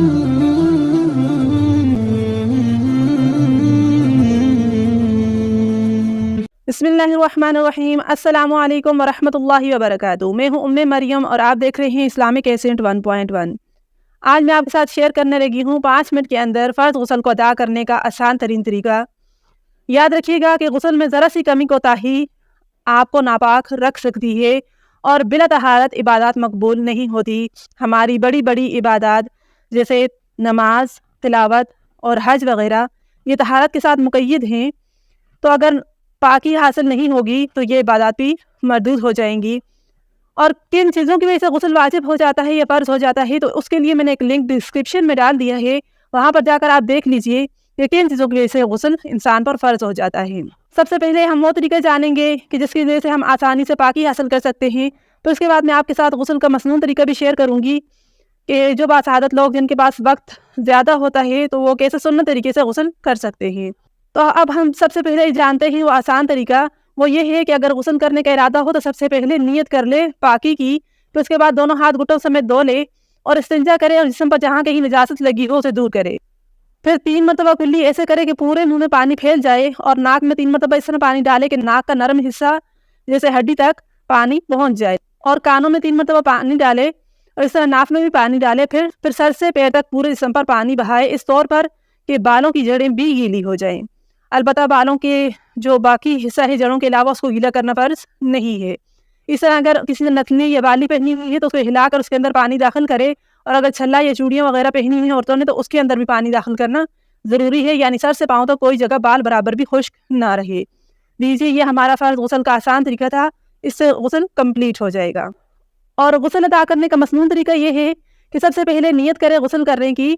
بسم اللہ الرحمن الرحیم۔ السلام علیکم ورحمۃ اللہ وبرکاتہ۔ میں ہوں ام مریم اور آپ دیکھ رہے ہیں اسلامک ایسنٹ 1.1۔ آج میں آپ کے ساتھ شیئر کرنے لگی ہوں 5 منٹ کے اندر فرض غسل کو ادا کرنے کا آسان ترین طریقہ۔ یاد رکھیے گا کہ غسل میں ذرا سی کمی کوتاہی آپ کو ناپاک رکھ سکتی ہے اور بلا طہارت عبادات مقبول نہیں ہوتی۔ ہماری بڑی بڑی عبادات جیسے نماز، تلاوت اور حج وغیرہ یہ طہارت کے ساتھ مقید ہیں، تو اگر پاکی حاصل نہیں ہوگی تو یہ عبادات بھی مردود ہو جائیں گی۔ اور کن چیزوں کی وجہ سے غسل واجب ہو جاتا ہے یا فرض ہو جاتا ہے، تو اس کے لیے میں نے ایک لنک ڈسکرپشن میں ڈال دیا ہے، وہاں پر جا کر آپ دیکھ لیجئے کہ کن چیزوں کی وجہ سے غسل انسان پر فرض ہو جاتا ہے۔ سب سے پہلے ہم وہ طریقہ جانیں گے کہ جس کی وجہ سے ہم آسانی سے پاکی حاصل کر سکتے ہیں، تو اس کے بعد میں آپ کے ساتھ غسل کا مسنون طریقہ بھی شیئر کروں گی کہ جو باصحادت لوگ جن کے پاس وقت زیادہ ہوتا ہے تو وہ کیسے سنت طریقے سے غسل کر سکتے ہیں۔ تو اب ہم سب سے پہلے جانتے ہیں وہ آسان طریقہ، وہ یہ ہے کہ اگر غسل کرنے کا ارادہ ہو تو سب سے پہلے نیت کر لے پاکی کی، تو اس کے بعد دونوں ہاتھ گھٹوں سمیت دھو لے اور استنجا کرے اور جسم پر جہاں کہیں نجاست لگی ہو اسے دور کرے۔ پھر 3 مرتبہ کلی ایسے کرے کہ پورے منہ میں پانی پھیل جائے اور ناک میں 3 مرتبہ اس طرح پانی ڈالے کہ ناک کا نرم حصہ جیسے ہڈی تک پانی پہنچ جائے، اور کانوں میں 3 مرتبہ پانی ڈالے اور اس طرح ناف میں بھی پانی ڈالے۔ پھر سر سے پیر تک پورے جسم پر پانی بہائے، اس طور پر کہ بالوں کی جڑیں بھی گیلی ہو جائیں۔ البتہ بالوں کے جو باقی حصہ ہے جڑوں کے علاوہ اس کو گیلا کرنا فرض نہیں ہے۔ اس طرح اگر کسی نے نتنی یا بالی پہنی ہوئی ہے تو اس کو ہلا کر اس کے اندر پانی داخل کرے، اور اگر چھلا یا چوڑیاں وغیرہ پہنی ہوئی ہیں عورتوں نے تو اس کے اندر بھی پانی داخل کرنا ضروری ہے، یعنی سر سے پاؤں تک کوئی جگہ بال برابر بھی خشک نہ رہے۔ لیجیے یہ ہمارا فرض غسل کا آسان طریقہ تھا، اس سے غسل کمپلیٹ ہو جائے گا۔ اور غسل ادا کرنے کا مسنون طریقہ یہ ہے کہ سب سے پہلے نیت کرے غسل کرنے کی،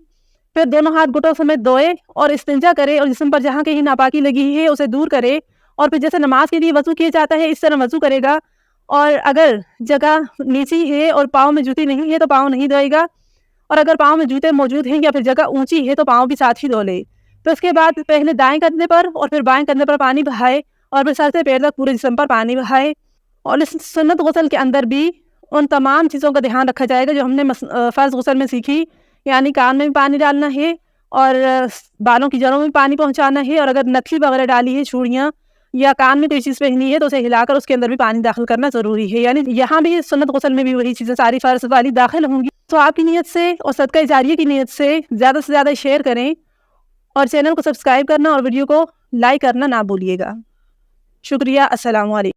پھر دونوں ہاتھ گھٹوں سمیت دھوئے اور استنجا کرے اور جسم پر جہاں کہیں ناپاکی لگی ہے اسے دور کرے، اور پھر جیسے نماز کے لیے وضو کیا جاتا ہے اس طرح وضو کرے گا، اور اگر جگہ نیچی ہے اور پاؤں میں جوتی نہیں ہے تو پاؤں نہیں دھوئے گا، اور اگر پاؤں میں جوتے موجود ہیں یا پھر جگہ اونچی ہے تو پاؤں بھی ساتھ ہی دھو لے۔ تو اس کے بعد پہلے دائیں کندھے پر اور پھر بائیں کندھے پر پانی بہائے، اور پھر سر سے پیر تک پورے جسم پر پانی بہائے۔ اور اس سنت غسل کے اندر بھی ان تمام چیزوں کا دھیان رکھا جائے گا جو ہم نے فرض غسل میں سیکھی، یعنی کان میں بھی پانی ڈالنا ہے اور بالوں کی جڑوں میں بھی پانی پہنچانا ہے، اور اگر نتھی وغیرہ ڈالی ہے چوڑیاں یا کان میں کوئی چیز پہنی ہے تو اسے ہلا کر اس کے اندر بھی پانی داخل کرنا ضروری ہے، یعنی یہاں بھی سنت غسل میں بھی وہی چیزیں ساری فرض والی داخل ہوں گی۔ تو آپ کی نیت سے اور صدقہ جاریہ کی نیت سے زیادہ شیئر کریں اور چینل کو سبسکرائب کرنا اور ویڈیو کو لائک کرنا نہ بھولیے گا۔ شکریہ۔ السلام علیکم۔